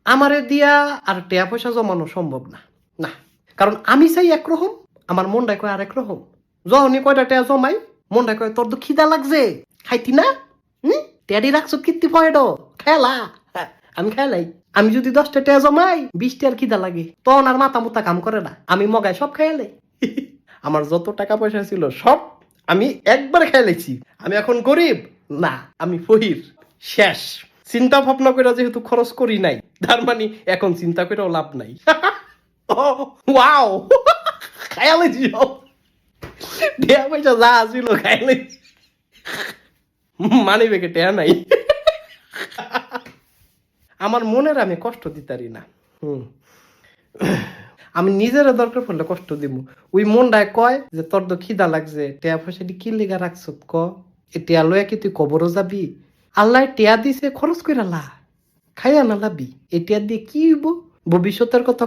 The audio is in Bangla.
আমারে দিয়া আর টিয়া পয়সা জমানো সম্ভব না। না, কারণ আমি চাই একরকম, আমার মনটাই কয় আরেক রকম। যখনই কয়টা টিয়া জমাই, মনটাই কয় তোর তো খিদা লাগছে, খাইতি না? টেডি রাখছো কীর্তি পয়েড খেলা। আমি খেলাই। আমি যদি 10টা টিয়া জমাই 20টার খিদা লাগে, তখন আর মাথা মুতা কাম করে না, আমি মগায় সব খেয়ালাই। আমার যত টাকা পয়সা ছিল সব আমি একবার খেয়ালেছি। আমি এখন গরিব না, আমি ফহির। শেষ। চিন্তা ভাবনা করে যেহেতু খরচ করি নাই, তার মানে এখন চিন্তা করেও লাভ নাই। ওয়াও, খেয়ালেছি সব। টিয়া পয়সা যা ছিল খেয়ালেছি, মানি বেগে টিয়া নাই। আমার মনের আমি কষ্ট দিতারি না। আমি নিজের দরকার পড়লে কষ্ট দিব। ওই মনটায় কয় যে তোর তো খিদা লাগছে, টিয়া পয়সা কি লেগা রাখছ ক, এ টিয়া লয়া কি তুই কবরও যাবি? আল্লাহ টিয়া দিছে খরচ কইরা লা, খাইয়া না লাবি, এ টিয়া দিয়ে কি হইব? ভবিষ্যতের কথা